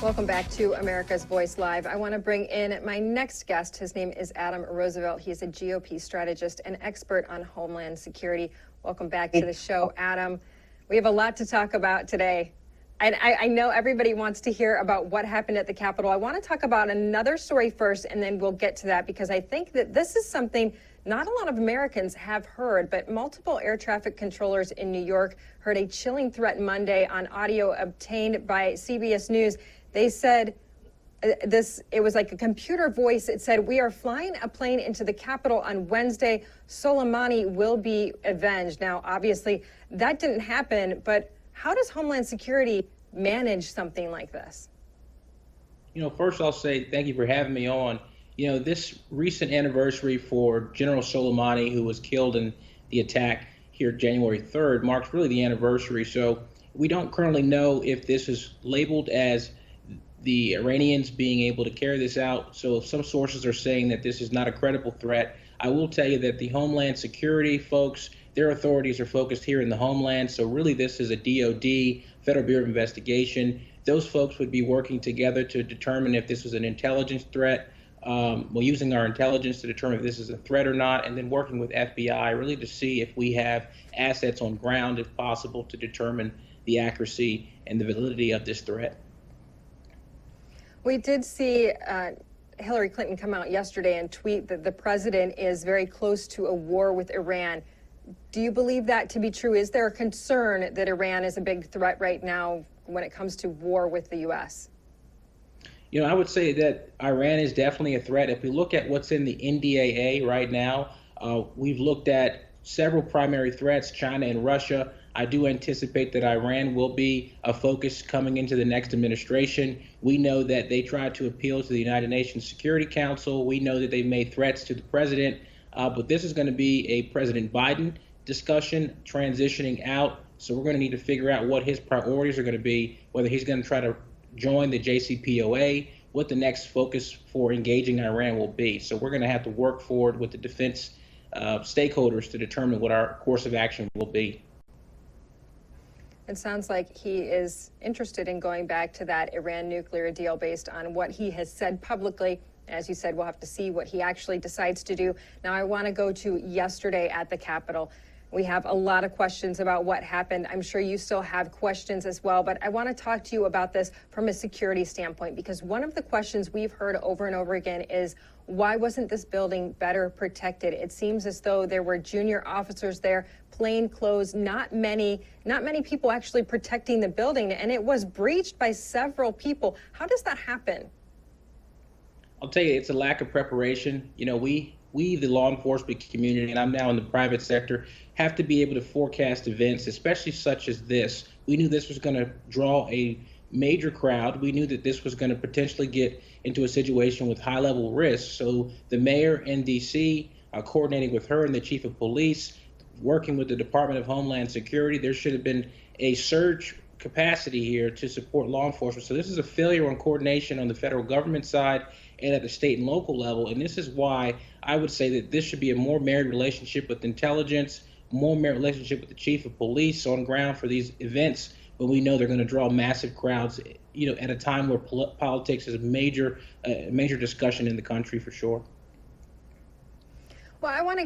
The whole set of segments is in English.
Welcome back to America's Voice Live. I want to bring in my next guest. His name is Adam Roosevelt. He's a GOP strategist and expert on Homeland Security. Welcome back to the show, Adam. We have a lot to talk about today. And I know everybody wants to hear about what happened at the Capitol. I want to talk about another story first, and then we'll get to that, because I think that this is something not a lot of Americans have heard, but multiple air traffic controllers in New York heard a chilling threat Monday on audio obtained by CBS News. They said it was like a computer voice. It said, "We are flying a plane into the Capitol on Wednesday. Soleimani will be avenged." Now, obviously, that didn't happen, but how does Homeland Security manage something like this? First I'll say thank you for having me on. This recent anniversary for General Soleimani, who was killed in the attack here January 3rd, marks really the anniversary. So we don't currently know if this is labeled as the Iranians being able to carry this out. So some sources are saying that this is not a credible threat. I will tell you that the Homeland Security folks, their authorities are focused here in the homeland. So really this is a DOD, Federal Bureau of Investigation. Those folks would be working together to determine if this was an intelligence threat, using our intelligence to determine if this is a threat or not, and then working with FBI really to see if we have assets on ground, if possible, to determine the accuracy and the validity of this threat. We did see Hillary Clinton come out yesterday and tweet that the president is very close to a war with Iran. Do you believe that to be true? Is there a concern that Iran is a big threat right now when it comes to war with the U.S.? I would say that Iran is definitely a threat. If we look at what's in the NDAA right now, we've looked at several primary threats, China and Russia. I do anticipate that Iran will be a focus coming into the next administration. We know that they tried to appeal to the United Nations Security Council. We know that they made threats to the president, but this is going to be a President Biden discussion transitioning out. So we're going to need to figure out what his priorities are going to be, whether he's going to try to join the JCPOA, what the next focus for engaging Iran will be. So we're going to have to work forward with the defense stakeholders to determine what our course of action will be. It sounds like he is interested in going back to that Iran nuclear deal based on what he has said publicly. As you said, we'll have to see what he actually decides to do. Now, I want to go to yesterday at the Capitol. We have a lot of questions about what happened. I'm sure you still have questions as well, but I want to talk to you about this from a security standpoint, because one of the questions we've heard over and over again is, why wasn't this building better protected? It seems as though there were junior officers there, plain clothes, not many people actually protecting the building, and it was breached by several people. How does that happen? I'll tell you, it's a lack of preparation. We, the law enforcement community, and I'm now in the private sector, have to be able to forecast events, especially such as this. We knew this was going to draw a major crowd. We knew that this was going to potentially get into a situation with high-level risk. So the mayor in D.C., coordinating with her and the chief of police, working with the Department of Homeland Security, there should have been a surge capacity here to support law enforcement. So this is a failure on coordination on the federal government side and at the state and local level. And this is why I would say that this should be a more married relationship with intelligence, more married relationship with the chief of police on ground for these events, when we know they're going to draw massive crowds, at a time where politics is a major discussion in the country for sure. Well, I want to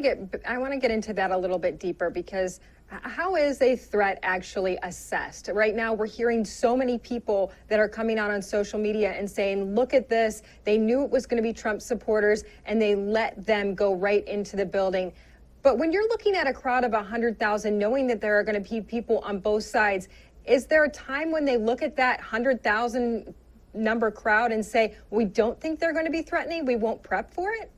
get into that a little bit deeper, because how is a threat actually assessed? Right now, we're hearing so many people that are coming out on social media and saying, look at this. They knew it was going to be Trump supporters, and they let them go right into the building. But when you're looking at a crowd of 100,000, knowing that there are going to be people on both sides, is there a time when they look at that 100,000 number crowd and say, we don't think they're going to be threatening, we won't prep for it?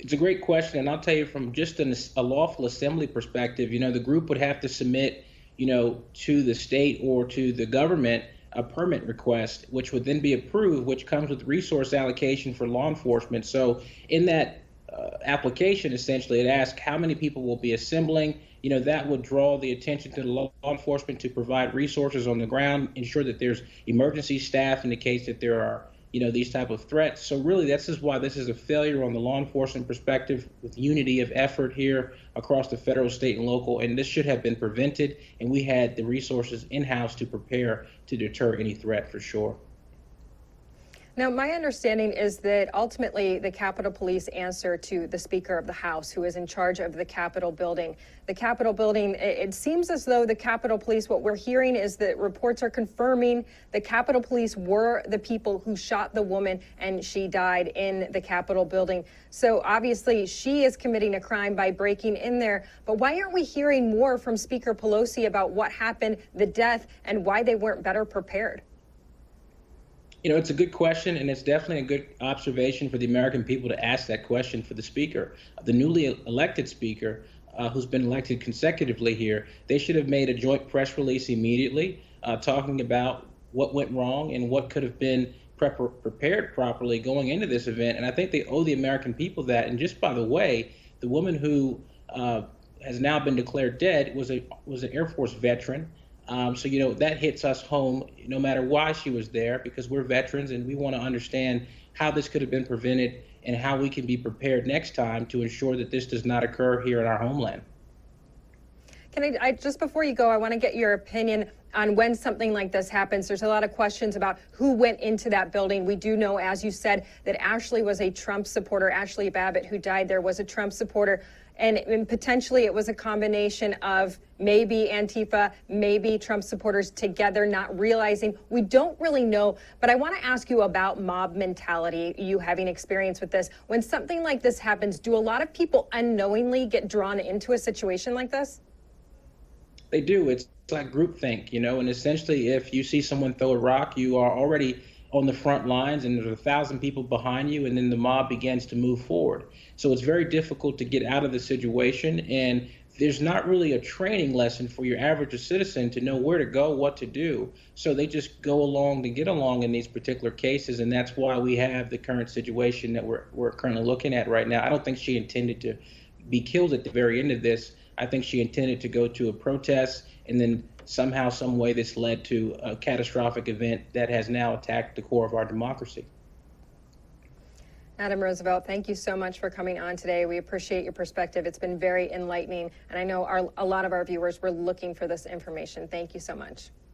It's a great question, and I'll tell you from just a lawful assembly perspective, the group would have to submit, to the state or to the government a permit request, which would then be approved, which comes with resource allocation for law enforcement. So in that application, essentially, it asks how many people will be assembling. That would draw the attention to the law enforcement to provide resources on the ground, ensure that there's emergency staff in the case that there are these type of threats. So really, this is why this is a failure on the law enforcement perspective, with unity of effort here across the federal, state, and local. And this should have been prevented, and we had the resources in-house to prepare to deter any threat for sure. Now, my understanding is that ultimately the Capitol Police answer to the Speaker of the House, who is in charge of the Capitol building. The Capitol building, it seems as though the Capitol Police, what we're hearing is that reports are confirming the Capitol Police were the people who shot the woman and she died in the Capitol building. So obviously she is committing a crime by breaking in there. But why aren't we hearing more from Speaker Pelosi about what happened, the death, and why they weren't better prepared? You know, it's a good question, and it's definitely a good observation for the American people to ask that question for the speaker. The newly elected speaker, who's been elected consecutively here, they should have made a joint press release immediately talking about what went wrong and what could have been prepared properly going into this event. And I think they owe the American people that. And just by the way, the woman who has now been declared dead was an Air Force veteran. So, you know, that hits us home no matter why she was there, because we're veterans and we want to understand how this could have been prevented and how we can be prepared next time to ensure that this does not occur here in our homeland. Can I just before you go, I want to get your opinion on when something like this happens. There's a lot of questions about who went into that building. We do know, as you said, that Ashley was a Trump supporter. Ashley Babbitt, who died there, was a Trump supporter. And potentially it was a combination of maybe Antifa, maybe Trump supporters together, not realizing. We don't really know. But I want to ask you about mob mentality, you having experience with this. When something like this happens, do a lot of people unknowingly get drawn into a situation like this? They do. It's like groupthink, you know, and essentially if you see someone throw a rock, you are already on the front lines and there's 1,000 people behind you, and then the mob begins to move forward. So it's very difficult to get out of the situation, and there's not really a training lesson for your average citizen to know where to go, what to do. So they just go along to get along in these particular cases, and that's why we have the current situation that we're currently looking at right now. I don't think she intended to be killed at the very end of this. I think she intended to go to a protest, and then somehow, some way, this led to a catastrophic event that has now attacked the core of our democracy. Adam Roosevelt, thank you so much for coming on today. We appreciate your perspective. It's been very enlightening, and I know a lot of our viewers were looking for this information. Thank you so much.